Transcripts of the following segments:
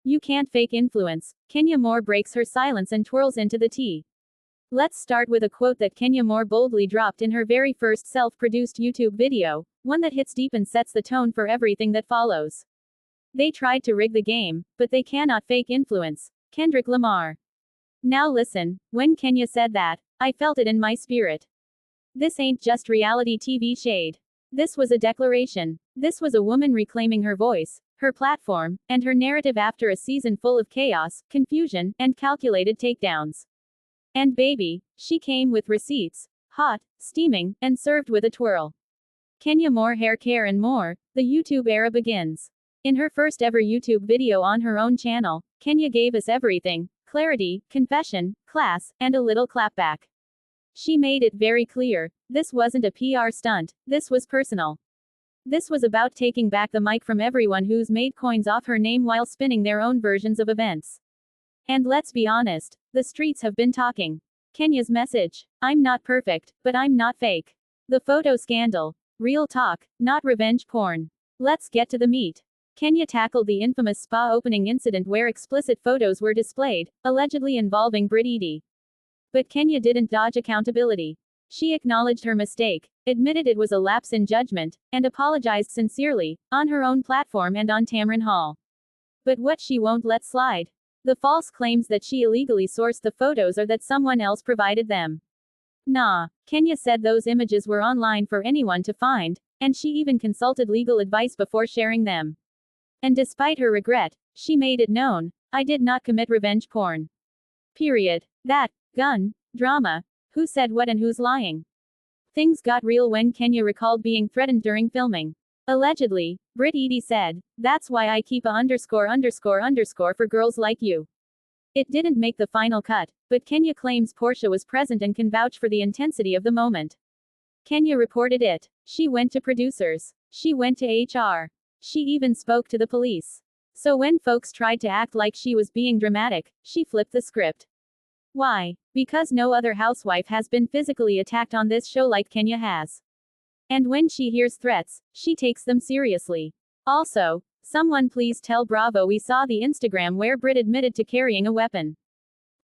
You can't fake influence. Kenya Moore breaks her silence and twirls into the tea. Let's start with a quote that Kenya Moore boldly dropped in her very first self-produced YouTube video, one that hits deep and sets the tone for everything that follows. They tried to rig the game, but they cannot fake influence. Kendrick Lamar. Now listen, when Kenya said that, I felt it in my spirit. This ain't just reality TV shade. This was a declaration. This was a woman reclaiming her voice, her platform, and her narrative after a season full of chaos, confusion, and calculated takedowns. And baby, she came with receipts, hot, steaming, and served with a twirl. Kenya Moore hair care and more, the YouTube era begins. In her first ever YouTube video on her own channel, Kenya gave us everything: clarity, confession, class, and a little clapback. She made it very clear, this wasn't a PR stunt, this was personal. This was about taking back the mic from everyone who's made coins off her name while spinning their own versions of events. And let's be honest, the streets have been talking. Kenya's message: I'm not perfect, but I'm not fake. The photo scandal. Real talk, not revenge porn. Let's get to the meat. Kenya tackled the infamous spa opening incident where explicit photos were displayed, allegedly involving Brit Eady. But Kenya didn't dodge accountability. She acknowledged her mistake, admitted it was a lapse in judgment, and apologized sincerely, on her own platform and on Tamron Hall. But what she won't let slide: the false claims that she illegally sourced the photos or that someone else provided them. Nah, Kenya said those images were online for anyone to find, and she even consulted legal advice before sharing them. And despite her regret, she made it known, I did not commit revenge porn. Period. That gun drama. Who said what and who's lying? Things got real when Kenya recalled being threatened during filming. Allegedly, Brit Eady said, "That's why I keep a ____ for girls like you." It didn't make the final cut, but Kenya claims Portia was present and can vouch for the intensity of the moment. Kenya reported it. She went to producers. She went to HR. She even spoke to the police. So when folks tried to act like she was being dramatic, she flipped the script. Why? Because no other housewife has been physically attacked on this show like Kenya has. And when she hears threats, she takes them seriously. Also, someone please tell Bravo we saw the Instagram where Brit admitted to carrying a weapon.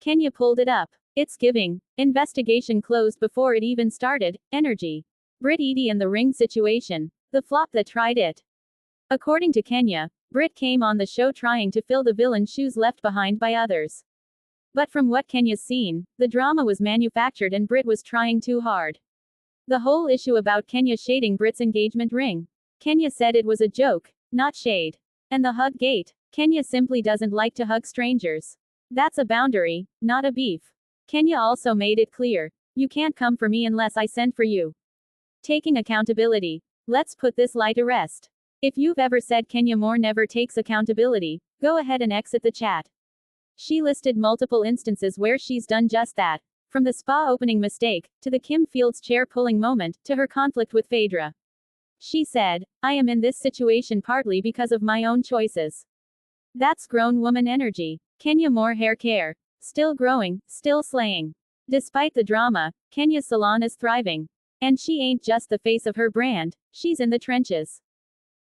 Kenya pulled it up. It's giving investigation closed before it even started energy. Brit Eady and the ring situation. The flop that tried it. According to Kenya, Brit came on the show trying to fill the villain's shoes left behind by others. But from what Kenya's seen, the drama was manufactured and Brit was trying too hard. The whole issue about Kenya shading Brit's engagement ring. Kenya said it was a joke, not shade. And the hug gate. Kenya simply doesn't like to hug strangers. That's a boundary, not a beef. Kenya also made it clear, you can't come for me unless I send for you. Taking accountability. Let's put this lie to rest. If you've ever said Kenya Moore never takes accountability, go ahead and exit the chat. She listed multiple instances where she's done just that. From the spa opening mistake, to the Kim Fields chair pulling moment, to her conflict with Phaedra. She said, I am in this situation partly because of my own choices. That's grown woman energy. Kenya Moore hair care. Still growing, still slaying. Despite the drama, Kenya's salon is thriving. And she ain't just the face of her brand, she's in the trenches.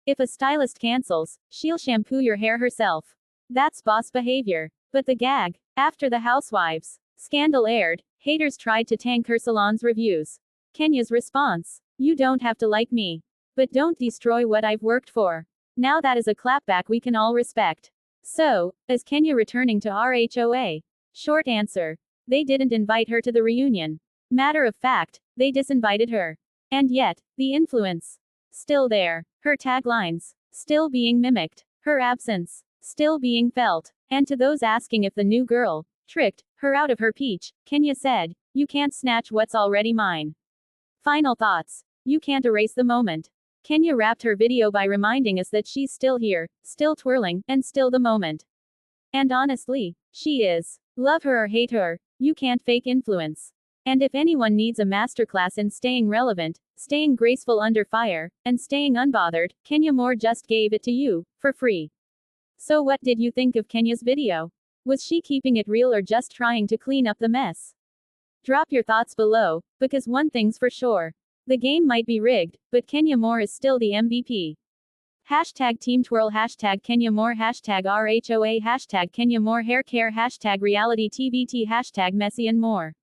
If a stylist cancels, she'll shampoo your hair herself. That's boss behavior. But the gag, after the Housewives scandal aired, haters tried to tank her salon's reviews. Kenya's response: you don't have to like me. But don't destroy what I've worked for. Now that is a clapback we can all respect. So, is Kenya returning to RHOA? Short answer: they didn't invite her to the reunion. Matter of fact, they disinvited her. And yet, the influence. Still there. Her taglines. Still being mimicked. Her absence. Still being felt. And to those asking if the new girl tricked her out of her peach, Kenya said, you can't snatch what's already mine. Final thoughts. You can't erase the moment. Kenya wrapped her video by reminding us that she's still here, still twirling, and still the moment. And honestly, she is. Love her or hate her, you can't fake influence. And if anyone needs a masterclass in staying relevant, staying graceful under fire, and staying unbothered, Kenya Moore just gave it to you, for free. So what did you think of Kenya's video? Was she keeping it real or just trying to clean up the mess? Drop your thoughts below, because one thing's for sure. The game might be rigged, but Kenya Moore is still the MVP. Hashtag Team Twirl, hashtag Kenya More, hashtag RHOA, hashtag Kenya More Hair Care, hashtag Reality TVT, hashtag Messy and more.